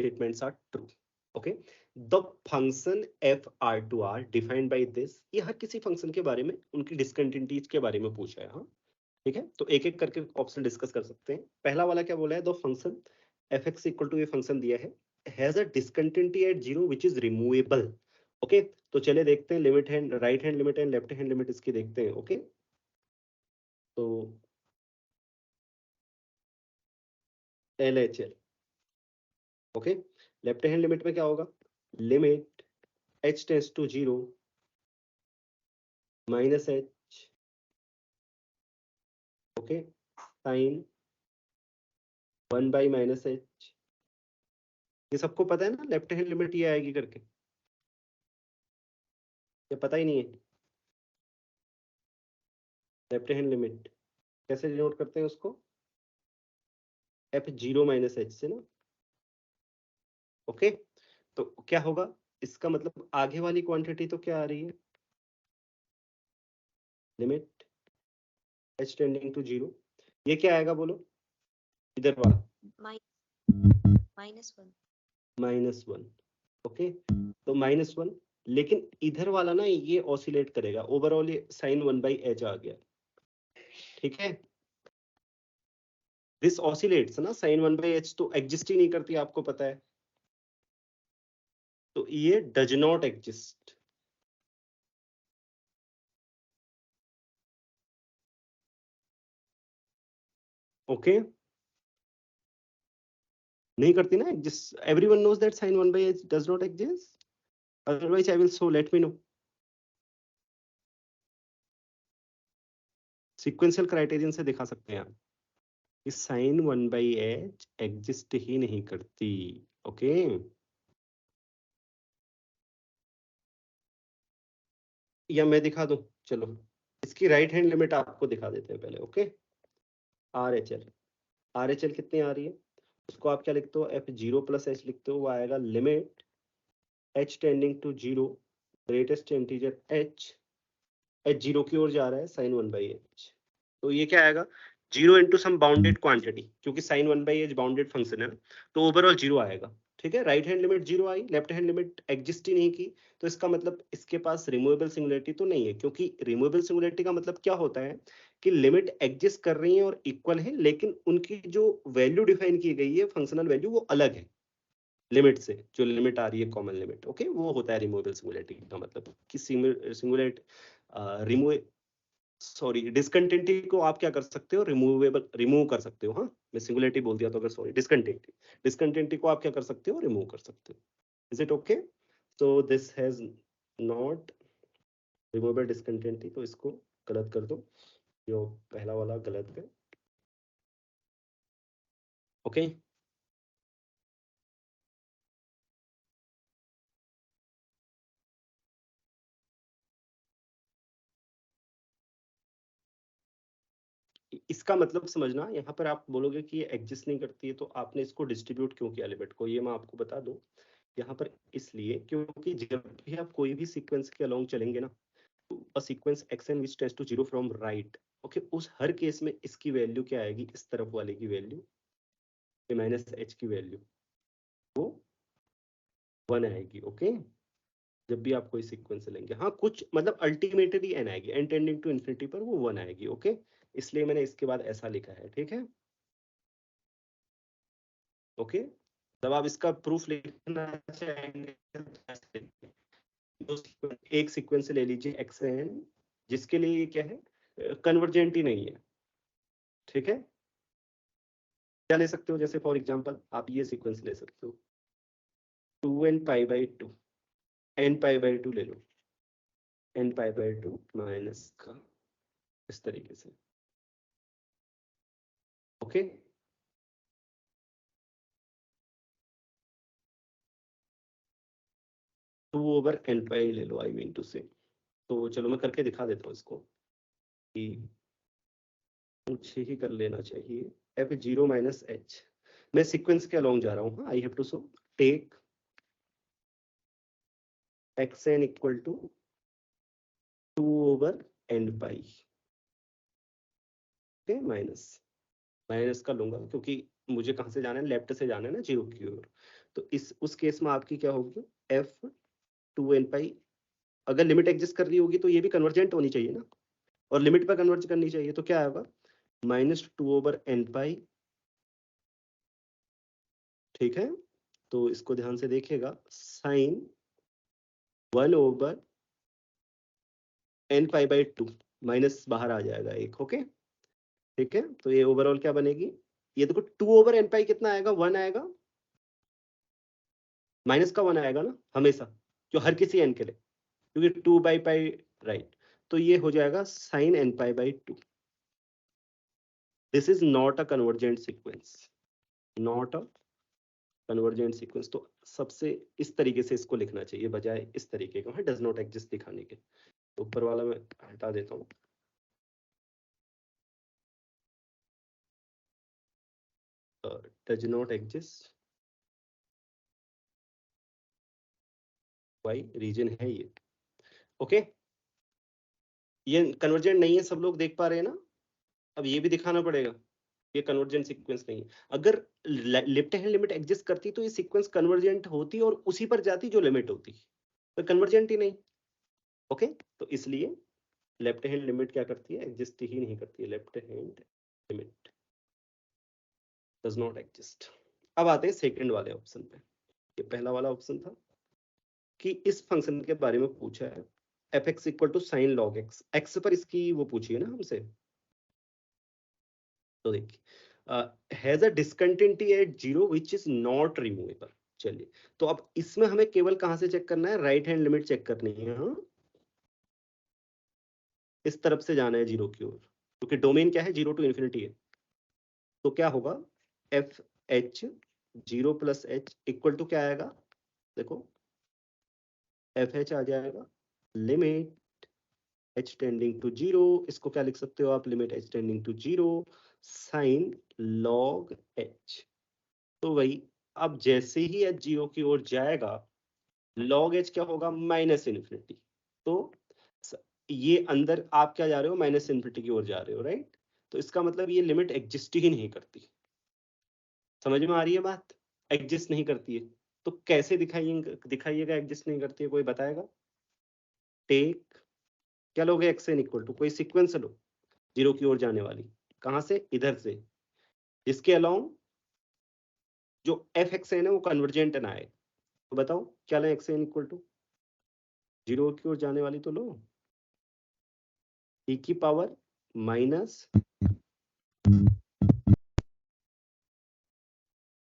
statements are true. Okay, the function f r to r defined by this, ये हर किसी function के बारे में, उनकी डिसकंटिन्यूटीज के बारे में पूछा है। हाँ ठीक है, तो एक एक करके ऑप्शन डिस्कस कर सकते हैं। पहला वाला क्या बोला है, the function F X equal to, ये फंक्शन दिया है, has a discontinuity at zero which is removable. Okay, तो चले देखते हैं limit hand, right hand limit and left hand limit इसकी देखते हैं। ओके, तो LHL। Okay, left hand limit में क्या होगा, limit h tends to 0 minus h, okay, sine 1 by minus h। ये सबको पता है ना लेफ्ट हैंड लिमिट ये आएगी करके, ये पता ही नहीं है। लेफ्ट हैंड लिमिट कैसे डिनोट करते हैं उसको, f0 माइनस h से ना। ओके, तो क्या होगा, इसका मतलब आगे वाली क्वांटिटी तो क्या आ रही है, लिमिट h टेंडिंग टू 0, ये क्या आएगा बोलो, इधर वाला -1। ओके, तो -1, लेकिन इधर वाला ना ये ऑसिलेट करेगा, ओवरऑल ये साइन 1 बाई h आ गया। ठीक है, दिस ऑसिलेट्स ना, साइन 1 बाई h तो एग्जिस्ट ही नहीं करती, आपको पता है, तो ये डज नॉट एग्जिस्ट। ओके, नहीं करती ना exist, everyone knows that sine 1 by h does not exist, otherwise I will show, let me know. Sequential criterion से दिखा सकते हैं आप कि साइन 1 बाई h एग्जिस्ट ही नहीं करती। ओके, या मैं दिखा दूं, चलो इसकी राइट हैंड लिमिट आपको दिखा देते हैं पहले। ओके, RHL कितनी आ रही है, उसको आप क्या लिखते हो, f0 प्लस h लिखते हो, वो आएगा limit h tending to 0 greatest integer h 0 की ओर जा रहा है, साइन 1 बाई h, तो ये क्या आएगा, 0 इंटू सम बाउंडेड क्वांटिटी, क्योंकि sine 1 by h bounded function है ना, तो ओवरऑल 0 आएगा। ठीक है, राइट हैंड लिमिट 0 आई, लेफ्ट हैंड लिमिट एग्जिस्ट ही नहीं की, तो इसका मतलब इसके पास रिमूवेबल सिंगुलरिटी तो नहीं है, क्योंकि रिमूवेबल सिंगुलरिटी का मतलब क्या होता है कि लिमिट एग्जिस्ट कर रही है और इक्वल है, लेकिन उनकी जो वैल्यू डिफाइन की गई है फंक्शनल वैल्यू, वो अलग है लिमिट से, जो लिमिट आ रही है कॉमन लिमिट। ओके, वो होता है रिमूवेबल सिंगुलरिटी का मतलब कि सिंगुलरिटी रिमूव, सॉरी, डिसकंटिन्यूटी को आप क्या कर सकते हो, रिमूव कर सकते हो। हाँ, मैं सिंगुलरिटी बोल दिया तो, अगर सॉरी, डिसकंटिन्यूटी को आप क्या कर सकते हो, रिमूव कर सकते हो। Is it okay, so this has not removable discontinuity, तो इसको गलत कर दो, जो पहला वाला गलत है। ओके, इसका मतलब समझना, यहाँ पर आप बोलोगे कि ये एग्जिस्ट नहीं करती है, तो आपने इसको डिस्ट्रीब्यूट क्यों किया लिमिट को, ये मैं आपको बता दूं। यहाँ पर इसलिए क्योंकि जब भी आप कोई भी सीक्वेंस के अलोंग चलेंगे ना, a sequence xn which tends to 0 from right, okay, उस हर केस में इसकी वैल्यू क्या आएगी, इस तरफ वाले की वैल्यू, माइनस h की वैल्यू वो 1 आएगी। ओके, जब भी आप कोई सीक्वेंस लेंगे, हाँ कुछ मतलब अल्टीमेटली n आएगी, n टेंडिंग टू इन्फिनिटी पर वो 1 आएगी। ओके, इसलिए मैंने इसके बाद ऐसा लिखा है। ठीक है, ओके, जब आप इसका प्रूफ लिखना चाहेंगे तो एक सीक्वेंस ले लीजिए xn, जिसके लिए ये क्या है, कन्वर्जेंट ही नहीं है। ठीक है, क्या ले सकते हो, जैसे फॉर एग्जांपल आप ये सीक्वेंस ले सकते हो 2n pi by 2, n pi by 2 ले लो, n पाई बाई 2 माइनस का, इस तरीके से। ओके, 2 ओवर n पाई ले लो, आई मीन टू से। तो चलो मैं करके दिखा देता हूँ इसको, कि मुझे ही कर लेना चाहिए, f0 माइनस h, मैं सीक्वेंस के अलोंग जा रहा हूँ। I have to so take xn equal to 2 over n pi, okay, minus का लूंगा, क्योंकि मुझे कहाँ से जाना है, लेफ्ट से जाना है ना, 0 की ओर, तो उस केस में आपकी क्या होगी, f(2n)π अगर लिमिट एग्जिस्ट कर रही होगी तो ये भी कन्वर्जेंट होनी चाहिए ना, और लिमिट पर कन्वर्ज करनी चाहिए, तो क्या आएगा -2/n π। ठीक है, तो इसको ध्यान से देखिएगा, sin 1/n π/2 माइनस बाहर आ जाएगा एक। ओके, ठीक है, तो ये ओवरऑल क्या बनेगी, ये देखो 2/n π कितना आएगा, 1 आएगा, माइनस का 1 आएगा ना हमेशा, जो हर किसी n के लिए, क्योंकि 2/π राइट, तो ये हो जाएगा sin nπ/2। This is not a convergent sequence, not a convergent sequence. तो सबसे इस तरीके से इसको लिखना चाहिए बजाय इस तरीके का, डज नॉट एग्जिस्ट दिखाने के। ऊपर वाला मैं हटा देता हूँ, does not exist, why reason है ये। ओके, ये कन्वर्जेंट नहीं है, सब लोग देख पा रहे हैं ना, अब ये भी दिखाना पड़ेगा, ये कन्वर्जेंट सीक्वेंस नहीं है। अगर लेफ्ट हैंड लिमिट एग्जिस्ट करती तो ये सीक्वेंस कन्वर्जेंट होती और उसी पर जाती जो लिमिट होती, तो कन्वर्जेंट ही नहीं। ओके, तो इसलिए लेफ्ट हैंड लिमिट क्या करती है, एग्जिस्ट ही नहीं करती है, left hand limit does not exist. अब आते हैं सेकंड वाले ऑप्शन पे। ये पहला वाला ऑप्शन था कि इस फंक्शन के बारे में पूछा है, f(x) = sin log x, x पर इसकी वो पूछी है ना हमसे। तो देखिए, has a discontinuity at 0 which is not removable. चलिए, तो अब इसमें हमें केवल कहां से चेक करना है, राइट हैंड लिमिट चेक करनी है। हाँ, इस तरफ से जाना है 0 की ओर, क्योंकि डोमेन क्या है, 0 to ∞ है। तो क्या होगा, fh 0 + h इक्वल टू क्या आएगा, देखो fh आ जाएगा लिमिट h टेंडिंग टू 0, इसको क्या लिख सकते हो आप, limit h tending to 0 sin log h। तो वही, अब जैसे ही h 0 की ओर जाएगा, log h क्या होगा, -∞। तो ये अंदर आप क्या जा रहे हो, -∞ की ओर जा रहे हो, राइट। तो इसका मतलब ये लिमिट एग्जिस्ट ही नहीं करती। समझ में आ रही है बात, एग्जिस्ट नहीं करती है। तो कैसे दिखाइएगा एग्जिस्ट नहीं करती है, कोई बताएगा। टेक, क्या लोगे, xn = कोई सीक्वेंस लो 0 की ओर जाने वाली, कहां से, इधर से, जिसके अलोंग जो fxn है वो कन्वर्जेंट ना आए। तो बताओ क्या लें, xn = 0 की ओर जाने वाली तो लो, e की पावर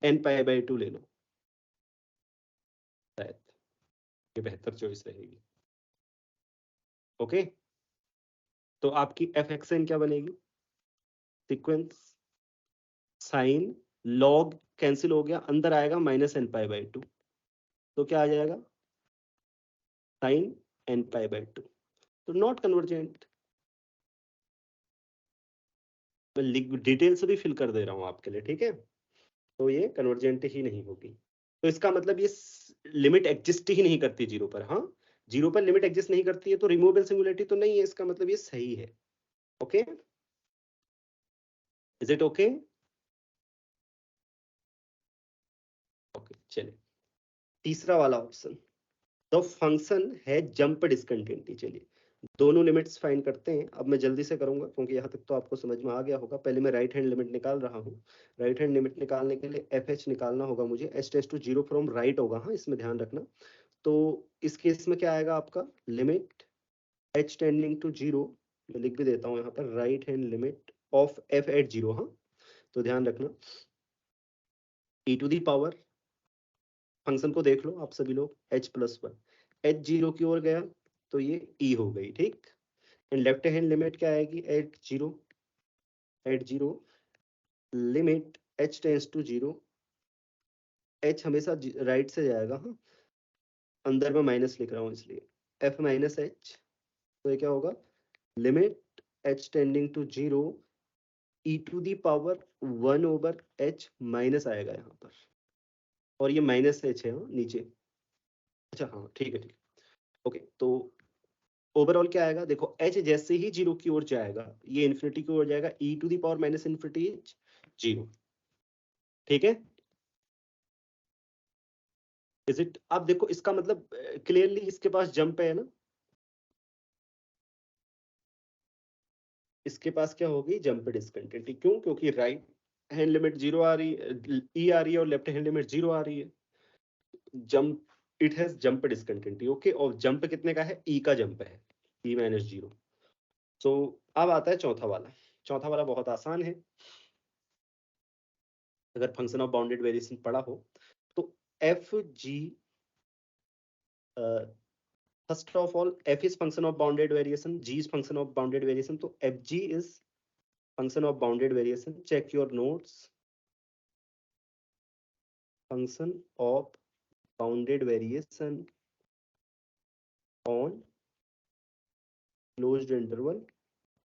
-nπ/2 ले लो, शायद ये बेहतर चॉइस रहेगी। ओके, तो आपकी fxn क्या बनेगी, सीक्वेंस साइन लॉग कैंसिल हो गया, अंदर आएगा -nπ/2, तो क्या आ जाएगा, sin nπ/2। तो नॉट कन्वर्जेंट। मैं डिटेल से भी फिल कर दे रहा हूं आपके लिए, ठीक है। तो ये कन्वर्जेंट ही नहीं होगी। तो इसका मतलब ये लिमिट एग्जिस्ट ही नहीं करती 0 पर। हाँ, 0 पर लिमिट एग्जिस्ट नहीं करती है तो रिमूवेबल सिंगुलरिटी तो नहीं है, इसका मतलब ये सही है। Okay, is it okay. Okay, चलिए तीसरा वाला ऑप्शन, द फंक्शन है जंप डिसकंटिन्यूटी। चलिए दोनों लिमिट्स फाइंड करते हैं। अब मैं जल्दी से करूंगा क्योंकि यहाँ तक तो आपको समझ में आ गया होगा। पहले मैं राइट हैंड लिमिट निकाल रहा हूँ। राइट हैंड लिमिट निकालने के लिए fh निकालना होगा मुझे, h tends to 0 from right होगा, हाँ इसमें ध्यान रखना। तो इस केस में क्या आएगा आपका, लिमिट h टेंडिंग टू 0, मैं लिख भी देता हूँ यहाँ पर, right hand limit of f at 0। हाँ, तो ध्यान रखना, e⁻, फंक्शन को देख लो आप सभी लोग, h+1, h 0 की ओर गया तो ये e हो गई, ठीक। एंड लेफ्ट हैंड लिमिट क्या आएगी, at 0 limit h tends to 0, h हमेशा राइट से जाएगा। हाँ, अंदर में माइनस लिख रहा हूँ इसलिए f - h, तो ये क्या होगा, limit h tending to 0 e⁻ 1/h minus आएगा यहाँ पर, और ये -h है। हाँ, नीचे, अच्छा हाँ ठीक है, ठीक। ओके, तो ओवरऑल क्या आएगा, देखो h जैसे ही 0 की ओर जाएगा ये इन्फिनिटी की ओर जाएगा, e⁻∞ 0, ठीक है। Is it? आप देखो इसका मतलब क्लियरली इसके पास जंप है ना, इसके पास क्या होगी, जंप डिस्कंटिन्यूटी। क्यों? क्योंकि राइट हैंड लिमिट 0 आ रही है, ई आ रही है, और लेफ्ट हैंड लिमिट 0 आ रही है। Jump, it has jump discontinuity. Okay, और जंप कितने का है, ई का जंप है, ई माइनस 0। सो अब आता है चौथा वाला। चौथा वाला बहुत आसान है, अगर फंक्शन ऑफ बाउंडेड वेरिएशन पढ़ा हो तो F G, first of all, f is function of bounded variation, g is function of bounded variation, तो fg is function of bounded variation. Check your notes. Function of bounded variation on closed interval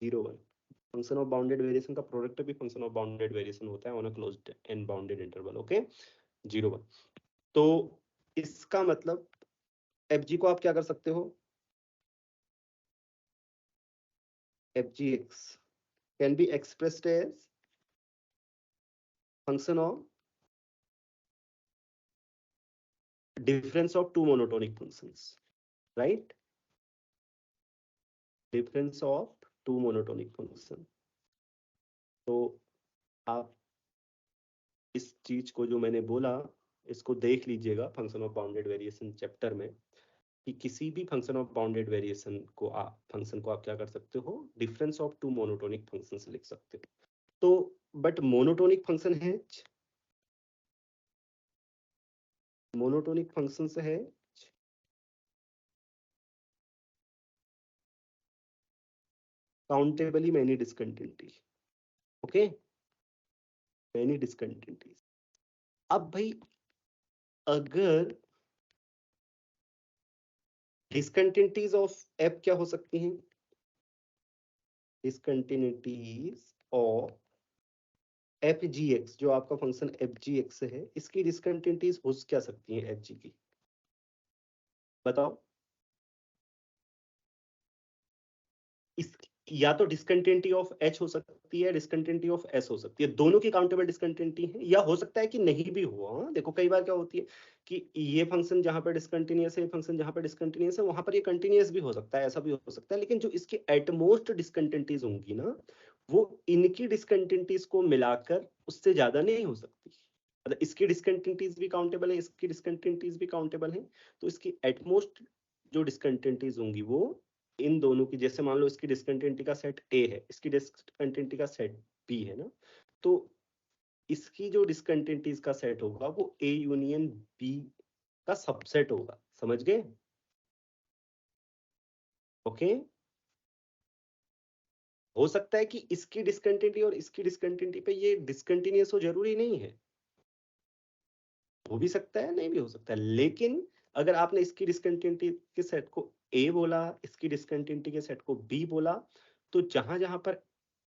0 1. Function of bounded variation का product भी function of bounded variation होता है on a closed end bounded interval. Okay, 0 1। तो इसका मतलब fg को आप क्या कर सकते हो, fgx can be expressed as function of difference of two monotonic functions, right? Difference of two monotonic function। तो आप इस चीज को जो मैंने बोला इसको देख लीजिएगा function of bounded variation chapter में, कि किसी भी फंक्शन ऑफ बाउंडेड वेरिएशन को आप क्या कर सकते हो, difference of two monotonic functions लिख सकते हो। तो बट मोनोटोनिक फंक्शन है, मोनोटोनिक फंक्शंस है countably many discontinuity. Okay, many discontinuities. अब भाई अगर डिस्कंटिन्यूटीज ऑफ एफ क्या हो सकती हैं, डिस्कंटिन्यूटीज ऑफ एफ जी एक्स, जो आपका फंक्शन एफ जी एक्स है, इसकी डिस्कंटिन्यूटीज हो क्या सकती हैं एफ जी की, बताओ। इस या तो डिस्कंटिन्यूटी ऑफ एच हो सकती है, डिस्कंटिन्यूटी ऑफ एस हो सकती है, दोनों की काउंटेबल डिस्कंटिन्यूटी है, या हो सकता है कि नहीं भी हो। हाँ देखो कई बार क्या होती है कि ये फंक्शन जहां पर डिस्कंटिन्यूअस है, ये फंक्शन जहां पर डिस्कंटिन्यूअस है, वहां पर ये कंटिन्यूअस भी हो सकता है, ऐसा भी हो सकता है। लेकिन जो इसकी एटमोस्ट डिस्कंटिन्यूटीज होंगी ना, वो इनकी डिस्कंटिन्यूटीज को मिलाकर उससे ज्यादा नहीं हो सकती। मतलब इसकी डिस्कंटिन्यूटीज भी काउंटेबल है, इसकी डिस्कंटिन्यूटीज भी काउंटेबल है, तो इसकी एटमोस्ट जो डिस्कंटिन्यूटीज होंगी वो इन दोनों की, जैसे मान लो इसकी डिस्कंटिन्यूटी का सेट ए है, इसकी डिस्कंटिन्यूटी का सेट बी है ना, तो इसकी जो डिस्कंटिन्यूटीज का सेट होगा वो ए यूनियन बी का सबसेट होगा, समझ गए? ओके, हो सकता है कि इसकी डिस्कंटिन्यूटी और इसकी डिस्कंटिन्यूटी पे ये डिस्कंटिन्यूअस हो, जरूरी नहीं है, हो भी सकता है नहीं भी हो सकता है। लेकिन अगर आपने इसकी डिस्कंटिन्यूटी के सेट को ए बोला, इसकी डिस्कंटिन्यूटी के सेट को बी बोला, तो जहां जहां पर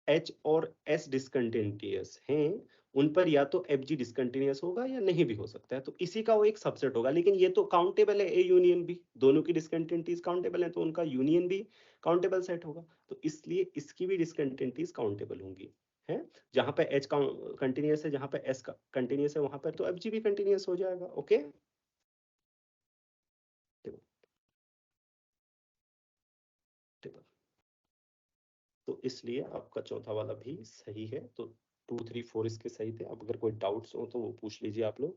एच और एस डिसकंटिन्यूअस हैं, उन पर या तो एफ जी डिसकंटिन्यूअस होगा या नहीं भी हो सकता है, तो इसी का वो एक सबसेट होगा। लेकिन ये तो काउंटेबल है, ए यूनियन बी, दोनों की डिसकंटिन्यूटीज काउंटेबल है, तो उनका यूनियन भी काउंटेबल सेट होगा, तो इसलिए इसकी भी डिसकंटिन्यूटीज काउंटेबल होंगी। है, जहां पे एच कंटिन्यूअस है, जहां पे एस कंटिन्यूअस है, वहां पर तो एफ जी भी कंटिन्यूअस हो जाएगा। ओके, तो इसलिए आपका चौथा वाला भी सही है। तो 2 3 4 इसके सही थे। अब अगर कोई डाउट्स हो तो वो पूछ लीजिए आप लोग।